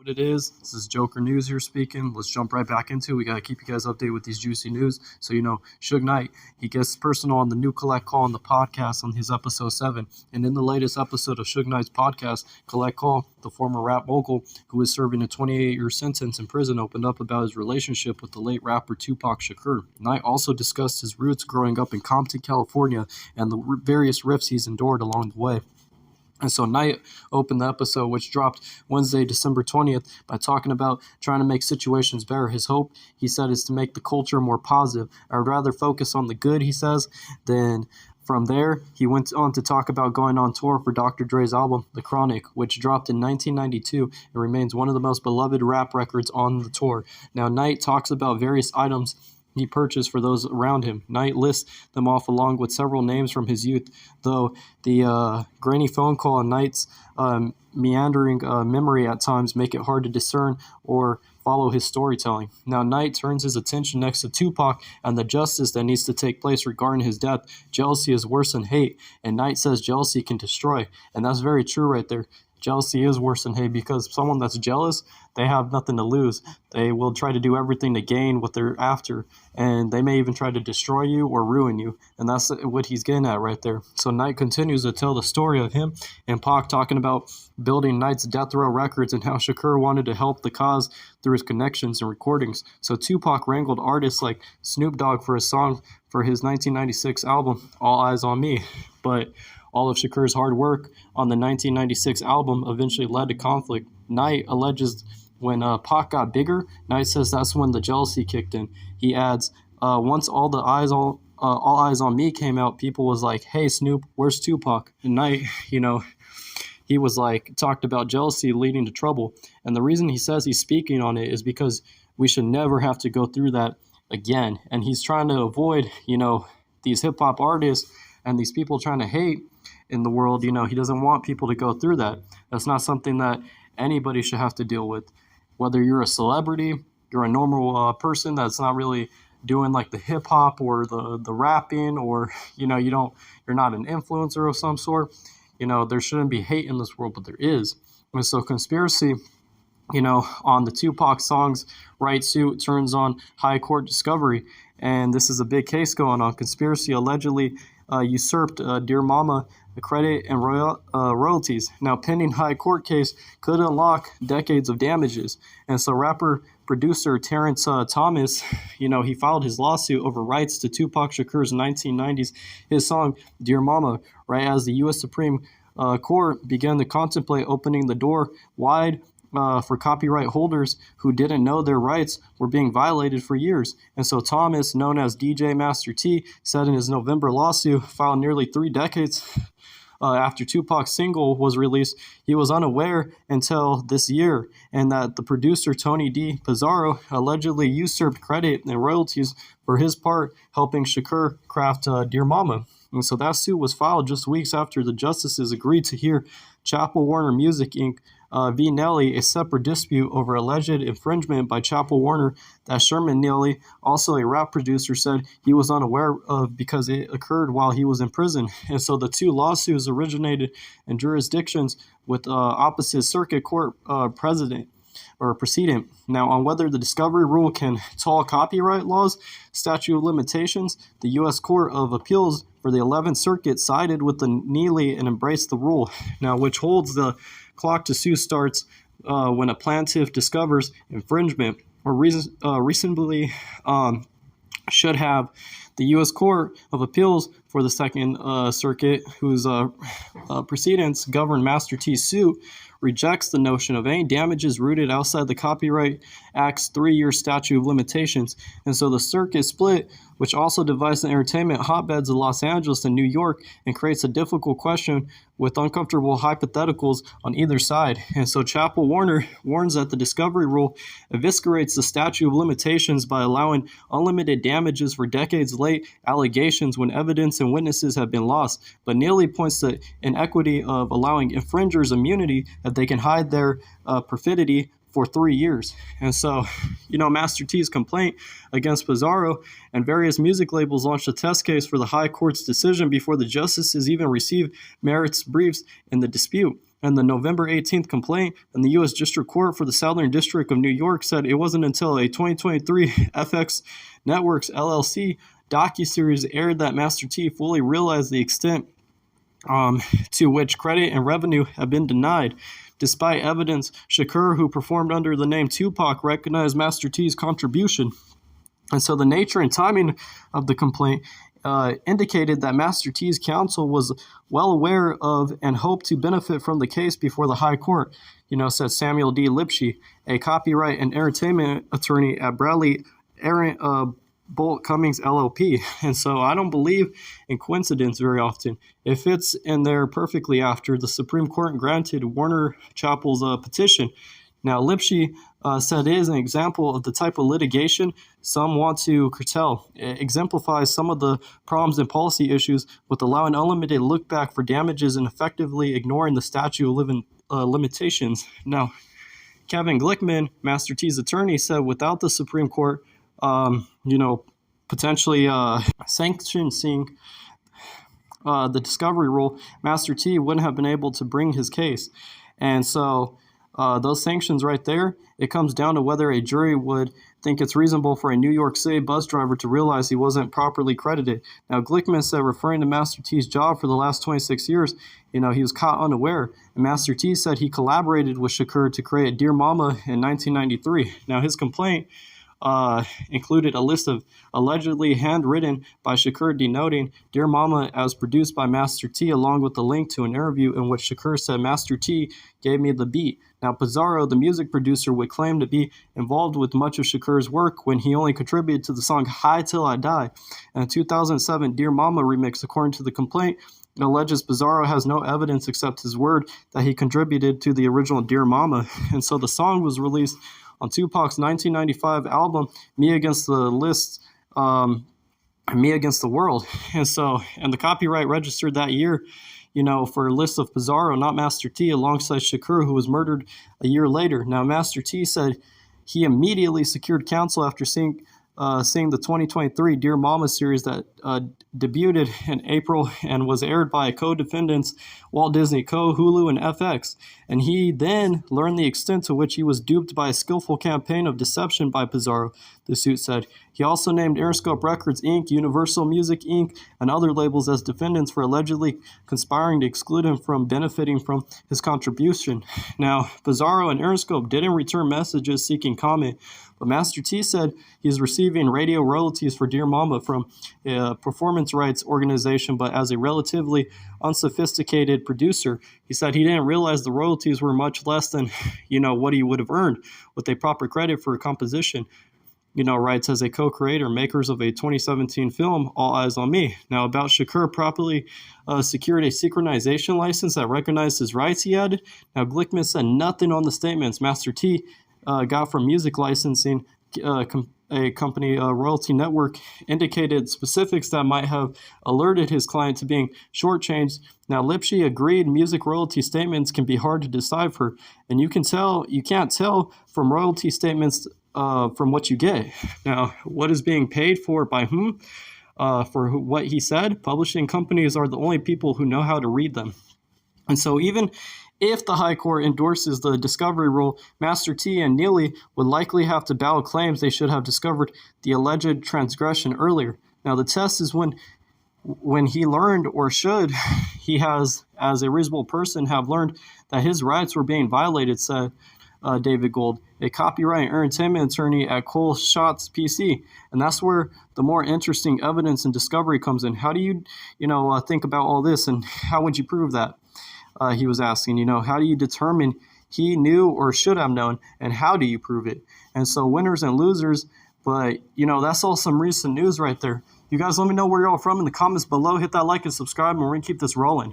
what it is. This is Joker News here speaking. Let's jump right back into it. We got to keep you guys updated with these juicy news. So, Suge Knight, he gets personal on the new Collect Call on the podcast on his episode 7. And in the latest episode of Suge Knight's podcast, Collect Call, the former rap mogul who is serving a 28-year sentence in prison, opened up about his relationship with the late rapper Tupac Shakur. Knight also discussed his roots growing up in Compton, California, and the various rifts he's endured along the way. And so Knight opened the episode, which dropped Wednesday, December 20th, by talking about trying to make situations better. His hope, he said, is to make the culture more positive. I would rather focus on the good, he says, than from there. He went on to talk about going on tour for Dr. Dre's album, The Chronic, which dropped in 1992 and remains one of the most beloved rap records on the tour. Now, Knight talks about various items he purchased for those around him. Knight lists them off along with several names from his youth, though the grainy phone call and Knight's meandering memory at times make it hard to discern or follow his storytelling. Now, Knight turns his attention next to Tupac and the justice that needs to take place regarding his death. Jealousy is worse than hate, and Knight says jealousy can destroy, and that's very true right there. Jealousy is worse than hate because someone that's jealous, they have nothing to lose. They will try to do everything to gain what they're after, and they may even try to destroy you or ruin you, and that's what he's getting at right there. So Knight continues to tell the story of him and Pac talking about building Knight's Death Row Records and how Shakur wanted to help the cause through his connections and recordings. So Tupac wrangled artists like Snoop Dogg for a song for his 1996 album, All Eyes on Me, but all of Shakur's hard work on the 1996 album eventually led to conflict. Knight alleges when Pac got bigger, Knight says that's when the jealousy kicked in. He adds, once All Eyes on Me came out, people was like, hey, Snoop, where's Tupac? And Knight, he was like, talked about jealousy leading to trouble. And the reason he says he's speaking on it is because we should never have to go through that again. And he's trying to avoid, these hip-hop artists and these people trying to hate in the world. He doesn't want people to go through that. That's not something that anybody should have to deal with. Whether you're a celebrity, you're a normal person that's not really doing like the hip hop or the rapping, or you're not an influencer of some sort. There shouldn't be hate in this world, but there is. And so conspiracy, on the Tupac songs, right suit turns on high court discovery, and this is a big case going on. Conspiracy allegedly usurped Dear Mama the credit and royalties. Now, pending high court case could unlock decades of damages. And so rapper producer Terrence Thomas, he filed his lawsuit over rights to Tupac Shakur's 1990s his song Dear Mama, right as the U.S. Supreme Court began to contemplate opening the door wide for copyright holders who didn't know their rights were being violated for years. And so Thomas, known as DJ Master T, said in his November lawsuit, filed nearly 3 decades after Tupac's single was released, he was unaware until this year, and that the producer Tony D. Pizarro allegedly usurped credit and royalties for his part helping Shakur craft Dear Mama. And so that suit was filed just weeks after the justices agreed to hear Chappell Warner Music Inc. v. Nelly, a separate dispute over alleged infringement by Chappell Warner that Sherman Neely, also a rap producer, said he was unaware of because it occurred while he was in prison. And so the two lawsuits originated in jurisdictions with opposite circuit court precedent. Now, on whether the discovery rule can toll copyright laws, statute of limitations, the U.S. Court of Appeals for the 11th Circuit sided with the Neely and embraced the rule, now which holds the clock to sue starts when a plaintiff discovers infringement, or reasonably should have. The U.S. Court of Appeals for the Second Circuit, whose precedents govern Master T's suit, rejects the notion of any damages rooted outside the Copyright Act's 3-year statute of limitations. And so the circuit split, which also divides the entertainment hotbeds of Los Angeles and New York and creates a difficult question with uncomfortable hypotheticals on either side. And so Chappell Warner warns that the discovery rule eviscerates the statute of limitations by allowing unlimited damages for decades-late allegations when evidence and witnesses have been lost. But Neely points to inequity of allowing infringers immunity that they can hide their perfidy for 3 years. And so, Master T's complaint against Pizarro and various music labels launched a test case for the high court's decision before the justices even received merits briefs in the dispute. And the November 18th complaint in the U.S. District Court for the Southern District of New York said it wasn't until a 2023 FX Networks LLC docuseries aired that Master T fully realized the extent to which credit and revenue have been denied. Despite evidence, Shakur, who performed under the name Tupac, recognized Master T's contribution. And so the nature and timing of the complaint indicated that Master T's counsel was well aware of and hoped to benefit from the case before the High Court, said Samuel D. Lipshe, a copyright and entertainment attorney at Bradley Bolt Cummings LLP. And so I don't believe in coincidence very often. It fits in there perfectly after the Supreme Court granted Warner Chappell's petition. Now, Lipshe said it is an example of the type of litigation some want to curtail. It exemplifies some of the problems and policy issues with allowing unlimited look back for damages and effectively ignoring the statute of limitations. Now, Kevin Glickman, Master T's attorney, said without the Supreme Court, potentially sanctioning the discovery rule, Master T wouldn't have been able to bring his case. And so those sanctions right there, it comes down to whether a jury would think it's reasonable for a New York City bus driver to realize he wasn't properly credited. Now, Glickman said, referring to Master T's job for the last 26 years, he was caught unaware. And Master T said he collaborated with Shakur to create Dear Mama in 1993. Now, his complaint included a list of allegedly handwritten by Shakur denoting Dear Mama as produced by Master T, along with a link to an interview in which Shakur said Master T gave me the beat. Now, Pizarro, the music producer, would claim to be involved with much of Shakur's work when he only contributed to the song High Till I Die. And a 2007 Dear Mama remix, according to the complaint, it alleges Pizarro has no evidence except his word that he contributed to the original Dear Mama. And so the song was released on Tupac's 1995 album, Me Against the World. And the copyright registered that year, for a list of Pizarro, not Master T, alongside Shakur, who was murdered a year later. Now, Master T said he immediately secured counsel after seeing the 2023 Dear Mama series that debuted in April and was aired by co-defendants Walt Disney Co., Hulu, and FX. And he then learned the extent to which he was duped by a skillful campaign of deception by Pizarro, the suit said. He also named Interscope Records, Inc., Universal Music, Inc., and other labels as defendants for allegedly conspiring to exclude him from benefiting from his contribution. Now, Pizarro and Interscope didn't return messages seeking comment, but Master T said he's receiving radio royalties for Dear Mama from a performance rights organization, but as a relatively unsophisticated producer, he said he didn't realize the royalties were much less than, what he would have earned with a proper credit for a composition. Writes as a co-creator, makers of a 2017 film, All Eyes on Me. Now, about Shakur properly secured a synchronization license that recognized his rights, he added. Now, Glickman said nothing on the statements Master T got from music licensing a company, Royalty Network, indicated specifics that might have alerted his client to being shortchanged. Now, Lipshe agreed music royalty statements can be hard to decipher, and you can't tell from royalty statements from what you get. Now, what is being paid for by whom? For what he said, publishing companies are the only people who know how to read them. And so even if the High Court endorses the discovery rule, Master T and Neely would likely have to bow claims they should have discovered the alleged transgression earlier. Now, the test is when he learned, or should he has, as a reasonable person, have learned that his rights were being violated, said David Gold, a copyright and entertainment attorney at Cole Shots PC. And that's where the more interesting evidence and discovery comes in. How do you, think about all this, and how would you prove that? He was asking, how do you determine he knew or should have known, and how do you prove it? And so winners and losers, but, that's all some recent news right there. You guys let me know where you're all from in the comments below. Hit that like and subscribe, and we're going to keep this rolling.